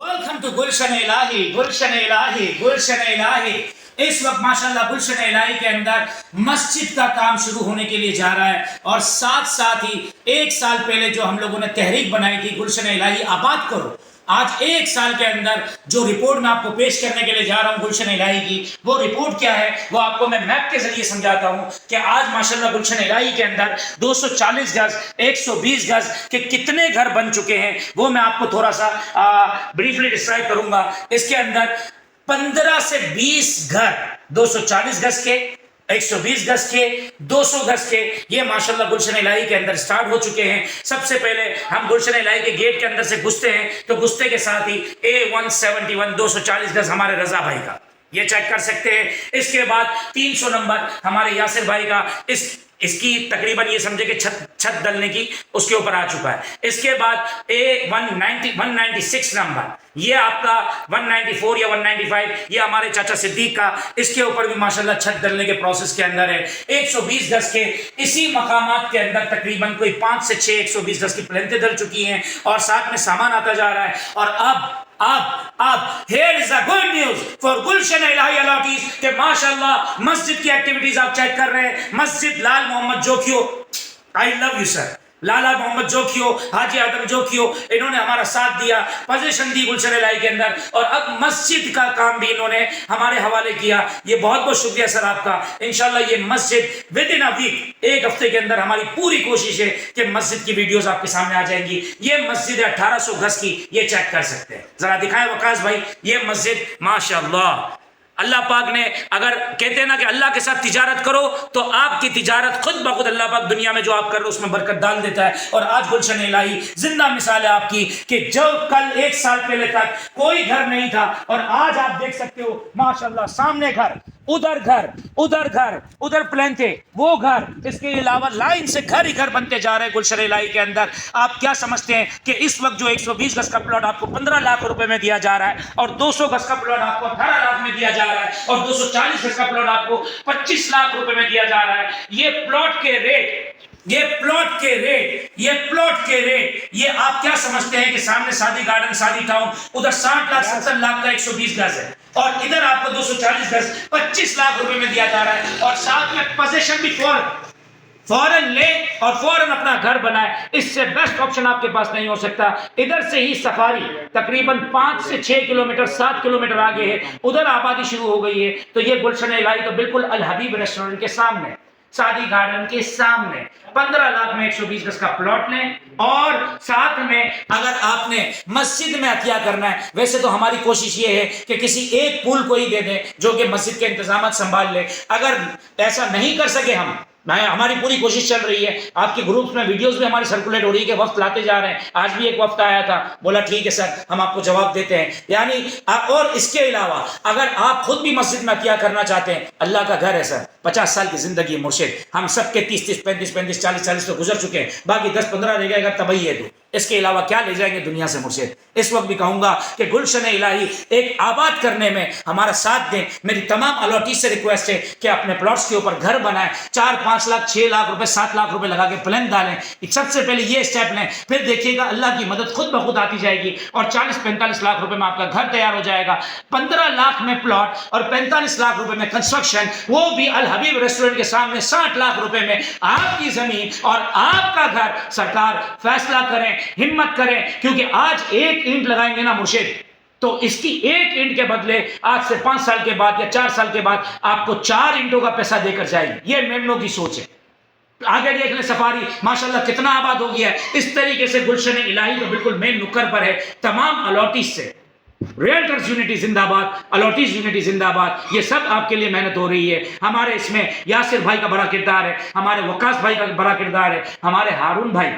Welcome to گلشن الہی گلشن الہی گلشن الہی. اس وقت ماشاءاللہ گلشن الہی کے اندر مسجد کا کام شروع ہونے کے لیے جا رہا ہے، اور ساتھ ساتھ ہی ایک سال پہلے جو ہم لوگوں نے تحریک بنائی تھی گلشن الہی آباد کرو، آج ایک سال کے اندر جو رپورٹ میں آپ کو پیش کرنے کے لیے جا رہا ہوں گلشن الہی کی، وہ رپورٹ کیا ہے وہ آپ کو میں میپ کے ذریعے سمجھاتا ہوں کہ آج ماشاءاللہ گلشن الہی کے اندر 240 گز 120 گز کے کتنے گھر بن چکے ہیں، وہ میں آپ کو تھوڑا سا بریفلی ڈسکرائب کروں گا. اس کے اندر 15 سے 20 گھر 240 گز کے، 120 گز کے، 200 گز کے، یہ ماشاءاللہ گلشن الہی کے اندر سٹارٹ ہو چکے ہیں. سب سے پہلے ہم گلشن الہی کے گیٹ کے اندر سے گھستے ہیں تو گھستے کے ساتھ ہی A171 240 گز ہمارے رضا بھائی کا، یہ چیک کر سکتے ہیں. اس کے بعد 300 نمبر ہمارے یاسر بھائی کا، اس کی تقریباً یہ سمجھے کہ چھت ڈلنے کی اس کے اوپر آ چکا ہے. اس کے بعد A196 نمبر، یہ آپ کا 194 یا 195 یہ ہمارے چاچا صدیق کا، اس کے اوپر بھی ماشاءاللہ چھت ڈلنے کے پروسیس کے اندر ہے. 120 گز کے اسی مقامات کے اندر تقریباً کوئی 5 سے 6 120 گز کی پلنتیں ڈل چکی ہیں، اور ساتھ میں سامان آتا جا رہا ہے. اور اب here is a good news for گلشن الہی الاٹیز کہ ماشاءاللہ مسجد کی ایکٹیویٹیز آپ چیک کر رہے ہیں. مسجد لال محمد جوکھیو، I love you sir، لالا محمد جوکھیو، حاجی آدم جوکھیو، انہوں نے ہمارا ساتھ دیا، پوزیشن دی گلشن الہی کے اندر، اور اب مسجد کا کام بھی انہوں نے ہمارے حوالے کیا. یہ بہت بہت شکریہ سر آپ کا. انشاءاللہ یہ مسجد ود ان اے ویک، ایک ہفتے کے اندر ہماری پوری کوشش ہے کہ مسجد کی ویڈیوز آپ کے سامنے آ جائیں گی. یہ مسجد ہے 1800 گز کی، یہ چیک کر سکتے ہیں. ذرا دکھائیں وقاص بھائی یہ مسجد ماشاءاللہ. اللہ پاک نے، اگر کہتے ہیں نا کہ اللہ کے ساتھ تجارت کرو تو آپ کی تجارت خود بخود اللہ پاک دنیا میں جو آپ کر رہے ہو اس میں برکت ڈال دیتا ہے. اور آج گلشن الہی زندہ مثال ہے آپ کی کہ جو کل ایک سال پہلے تک کوئی گھر نہیں تھا، اور آج آپ دیکھ سکتے ہو ماشاءاللہ سامنے گھر، ادھر گھر، ادھر گھر، ادھر پلنتے، وہ گھر، اس کے علاوہ لائن سے گھر ہی گھر بنتے جا رہے ہیں گلشن الہی کے اندر. آپ کیا سمجھتے ہیں کہ اس وقت جو 120 گز کا پلاٹ آپ کو 15 لاکھ روپے میں دیا جا رہا ہے، اور 200 گز کا پلاٹ آپ کو 18 لاکھ میں دیا جا رہا ہے، اور 240 گز کا پلاٹ آپ کو 25 لاکھ روپے میں دیا جا رہا ہے. یہ پلاٹ کے ریٹ، یہ آپ کیا سمجھتے ہیں کہ سامنے سادی گارڈن، سادی ٹاؤن، ادھر 60 لاکھ 70 لاکھ کا 120 گز ہے، اور ادھر آپ کو 240 گز 25 لاکھ روپے میں دیا جا رہا ہے، اور ساتھ میں پوزیشن بھی فوراً لے اور فوراً اپنا گھر بنائے. اس سے بیسٹ آپشن آپ کے پاس نہیں ہو سکتا. ادھر سے ہی سفاری تقریباً 5 سے 6 کلومیٹر 7 کلومیٹر آگے ہے، ادھر آبادی شروع ہو گئی ہے. تو یہ گلشن الہی تو بالکل الحبیب ریسٹورنٹ کے سامنے، سادی گارڈن کے سامنے 15 لاکھ میں 120 گز کا پلاٹ لیں. اور ساتھ میں اگر آپ نے مسجد میں عطیہ کرنا ہے، ویسے تو ہماری کوشش یہ ہے کہ کسی ایک پول کو ہی دے دیں جو کہ مسجد کے انتظامات سنبھال لے. اگر ایسا نہیں کر سکے ہماری پوری کوشش چل رہی ہے. آپ کے گروپس میں ویڈیوز بھی ہماری سرکولیٹ ہو رہی ہے کہ وفد لاتے جا رہے ہیں. آج بھی ایک وفد آیا تھا، بولا ٹھیک ہے سر ہم آپ کو جواب دیتے ہیں. یعنی اور اس کے علاوہ اگر آپ خود بھی مسجد میں عطیہ کرنا چاہتے ہیں، اللہ کا گھر ہے سر، 50 سال کی زندگی مرشد، ہم سب کے 30 35 40 تو گزر چکے ہیں، باقی 10-15 رہ گئے. اگر تبھی ہے تو اس کے علاوہ کیا لے جائیں گے دنیا سے مرشد. اس وقت بھی کہوں گا کہ گلشن الہی ایک آباد کرنے میں ہمارا ساتھ دیں. میری تمام الاٹیز سے ریکویسٹ ہے کہ اپنے پلاٹس کے اوپر گھر بنائیں، 4-5 لاکھ 6 لاکھ روپے 7 لاکھ روپے لگا کے پلان ڈالیں. سب سے پہلے یہ اسٹیپ لیں، پھر دیکھیے گا اللہ کی مدد خود بخود آتی جائے گی، اور 40-45 لاکھ روپے میں آپ کا گھر تیار ہو جائے گا. 15 لاکھ میں پلاٹ اور 45 لاکھ روپے میں کنسٹرکشن، وہ بھی الحبیب ریسٹورنٹ کے سامنے 60 لاکھ روپے میں آپ کی زمین اور آپ کا گھر. سرکار فیصلہ کریں، ہمت کریں، کیونکہ آج ایک اینٹ لگائیں گے نا مرشد تو اس کی ایک اینٹ کے بدلے آج سے 5 سال کے بعد یا 4 سال کے بعد آپ کو 4 اینٹوں کا پیسہ دے کر جائے گی. یہ میمنوں کی سوچ ہے. آگے دیکھ لیں سفاری ماشاءاللہ کتنا آباد ہو گیا ہے. اس طریقے سے گلشن الہی تو بالکل مین نکر پر ہے. تمام الاٹیز سے ریلٹرز یونٹی زندہ باد، الاٹیز یونٹی زندہ باد، یہ سب آپ کے لیے محنت ہو رہی ہے. ہمارے اس میں یاسر بھائی کا بڑا کردار ہے، ہمارے وقاص بھائی کا بڑا کردار ہے، ہمارے ہارون بھائی،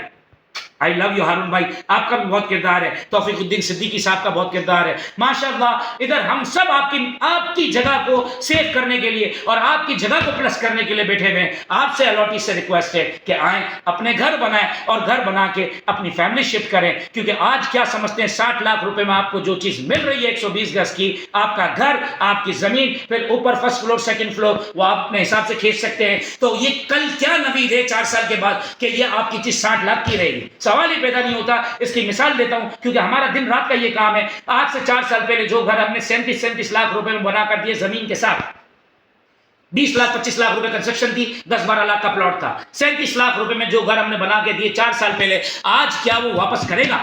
I love you ہارون بھائی، آپ کا بھی بہت کردار ہے، توفیق الدین صدیقی صاحب کا بہت کردار ہے ماشاءاللہ. ادھر ہم سب آپ کی جگہ کو سیو کرنے کے لیے اور آپ کی جگہ کو پلس کرنے کے لیے بیٹھے ہوئے ہیں. آپ سے الاٹی سے ریکویسٹ ہے کہ آئیں، اپنے گھر بنائیں اور گھر بنا کے اپنی فیملی شفٹ کریں. کیونکہ آج کیا سمجھتے ہیں 60 لاکھ روپے میں آپ کو جو چیز مل رہی ہے 120 گز کی، آپ کا گھر، آپ کی زمین، پھر اوپر فرسٹ فلور سیکنڈ فلور، وہ آپ اپنے حساب سے کھینچ سکتے ہیں. تو یہ کل کیا نوید ہے 4 سال کے بعد کہ یہ آپ کی چیز 60 لاکھ کی رہے گی. سوال ہی پیدا نہیں ہوتا. اس کی مثال دیتا ہوں کیونکہ ہمارا دن رات کا یہ کام ہے. آج سے 4 سال پہلے جو گھر ہم نے 37 لاکھ روپے میں بنا کر دیے زمین کے ساتھ, 20 لاکھ 25 لاکھ روپے کنسٹرکشن تھی, 10-12 لاکھ کا پلاٹ تھا, 37 لاکھ روپے میں جو گھر ہم نے بنا کے دیے 4 سال پہلے, آج کیا وہ واپس کرے گا؟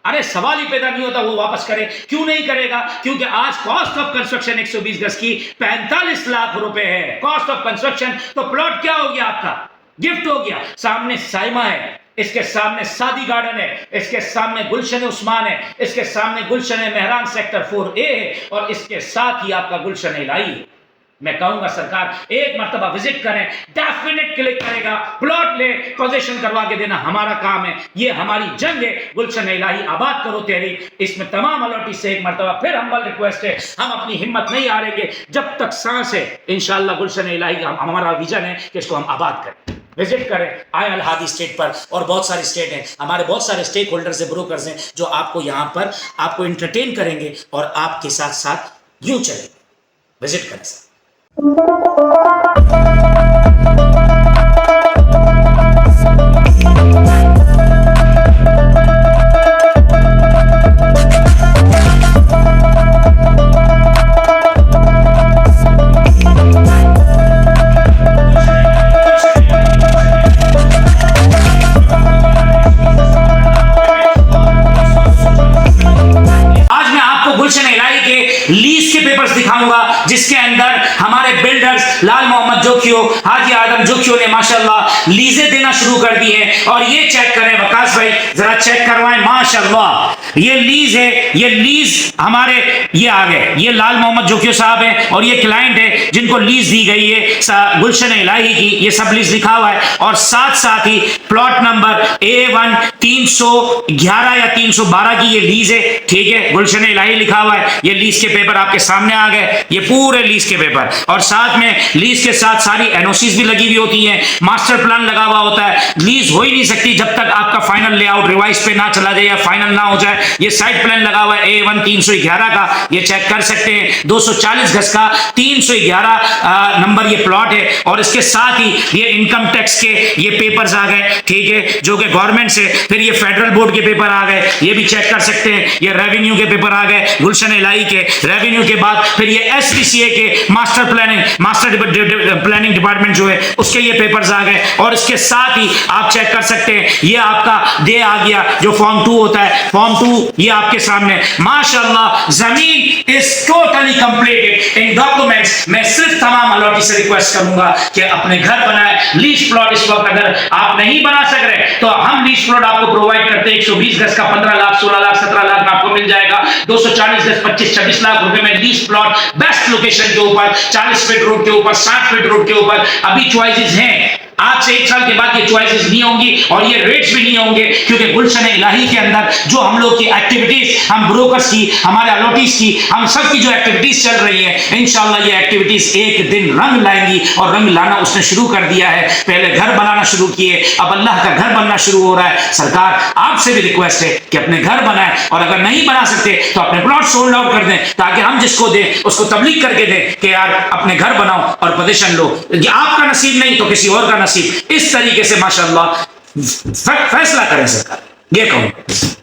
ارے سوال ہی پیدا نہیں ہوتا وہ واپس کرے. کیوں نہیں کرے گا؟ کیونکہ آج کاسٹ آف کنسٹرکشن 120 گز کی 45 لاکھ روپے ہے کاسٹ آف کنسٹرکشن. تو پلاٹ کیا ہو گیا آپ کا؟ گفٹ ہو گیا. سامنے سائمہ ہے, اس کے سامنے سادی گارڈن ہے, اس کے سامنے گلشن عثمان ہے, اس کے سامنے گلشن مہران سیکٹر 4A ہے, اور اس کے ساتھ ہی آپ کا گلشن الہی ہے. میں کہوں گا سرکار ایک مرتبہ وزٹ کریں, ڈیفینیٹ کلک کرے گا, پلاٹ لے, پوزیشن کروا کے دینا ہمارا کام ہے. یہ ہماری جنگ ہے. گلشن الہی آباد کرو تحریک, اس میں تمام الاٹی سے ایک مرتبہ پھر ہمبل ریکویسٹ ہے, ہم اپنی ہمت نہیں ہاریں گے جب تک سانس ہے. انشاءاللہ گلشن الہی کا ہمارا ویژن ہے کہ اس کو ہم آباد کریں. وزٹ کریں آئے الہادی اسٹیٹ پر, اور بہت ساری اسٹیٹ ہیں, ہمارے بہت سارے اسٹیک ہولڈرز ہیں, بروکرز ہیں, جو آپ کو یہاں پر آپ کو انٹرٹین کریں گے اور آپ کے ساتھ ساتھ یوں چلیں گے. وزٹ کریں سر. لیز کے پیپرز دکھاؤں گا جس کے اندر ہمارے بلڈرز لال محمد جوکھیو, حاجی آدم جوکھیو نے ماشاءاللہ لیزیں دینا شروع کر دی ہیں. اور یہ چیک کریں وقاص بھائی, ذرا چیک کروائیں, ماشاءاللہ یہ لیز ہے. یہ لیز ہمارے یہ آ گئے, یہ لال محمد جوکھیو صاحب ہیں اور یہ کلائنٹ ہے جن کو لیز دی گئی ہے گلشن الہی کی. یہ سب لیز لکھا ہوا ہے, اور ساتھ ساتھ ہی پلاٹ نمبر A1 311 یا 312 کی یہ لیز ہے. ٹھیک ہے, گلشن الہی لکھا ہوا ہے. یہ لیز کے پیپر آپ کے سامنے آ گئے, یہ پورے لیز کے پیپر, اور ساتھ میں لیز کے ساتھ ساری NOCs بھی لگی ہوئی ہوتی ہیں, ماسٹر پلان لگا ہوا ہوتا ہے. لیز ہو ہی نہیں سکتی جب تک آپ کا فائنل لے آؤٹ ریوائز پہ نہ چلا جائے یا فائنل نہ ہو جائے. یہ سائٹ پلان لگا ہوا ہے A1 311 کا, یہ چیک کر سکتے ہیں. 240 گز کا 311 نمبر یہ پلاٹ ہے, اور اس کے ساتھ ہی یہ انکم ٹیکس کے یہ پیپرز آ گئے. ٹھیک ہے, جو کہ گورنمنٹ سے. پھر یہ فیڈرل بورڈ کے پیپر آ گئے, یہ بھی چیک کر سکتے ہیں. یہ ریونیو کے پیپر آ گئے گلشن الہی کے. ریونیو کے بعد پھر یہ SPCA کے ماسٹر پلاننگ ڈپارٹمنٹ جو ہے اس کے یہ پیپرز آ گئے. اور اس کے ساتھ ہی آپ چیک کر سکتے ہیں یہ آپ کا دے آ گیا جو فارم 2 ہوتا ہے. فارم 2 یہ آپ کے سامنے ماشاءاللہ زمین is totally completed in documents. میں صرف تمام الاٹی سے ریکویسٹ کروں گا کہ اپنے گھر بنائیں. لیز پلاٹ اس وقت اگر آپ نہیں بنا سک رہے تو ہم لیز پلاٹ آپ کو پرووائڈ کرتے ہیں. 120 گز کا 15 لاکھ 16 لاکھ 17 لاکھ میں آپ کو مل جائے گا. 240 گز 25-26 لاکھ روپے میں لیز پلاٹ بیسٹ لوکیشن کے اوپر, 40 فٹ روڈ کے اوپر, 60 فٹ روڈ کے اوپر. ابھی چوائسز ہیں, آج سے 1 سال کے بعد یہ چوائسز نہیں ہوں گی اور یہ ریٹس بھی نہیں ہوں گے, کیونکہ گلشن الہی کے اندر جو ہم لوگ کی ایکٹیویٹیز, ہم بروکرز کی, ہمارے الاٹیز کی, ہم سب کی جو ایکٹیویٹیز چل رہی ہیں, انشاءاللہ یہ ایکٹیویٹیز ایک دن رنگ لائیں گی. اور رنگ لانا اس نے شروع کر دیا ہے. پہلے گھر بنانا شروع کیے, اب اللہ کا گھر بننا شروع ہو رہا ہے. سرکار آپ سے بھی ریکویسٹ ہے کہ اپنے گھر بنائیں, اور اگر نہیں بنا سکتے تو اپنے پلاٹ سولڈ آؤٹ کر دیں, تاکہ ہم جس کو دیں اس کو تبلیغ کر کے دیں کہ یار اپنے گھر بناؤ اور پوزیشن لو. یہ آپ کا نصیب نہیں تو کسی اور کا نصیب. اس طریقے سے ماشاءاللہ فیصلہ کریں سرکار, یہ کہوں.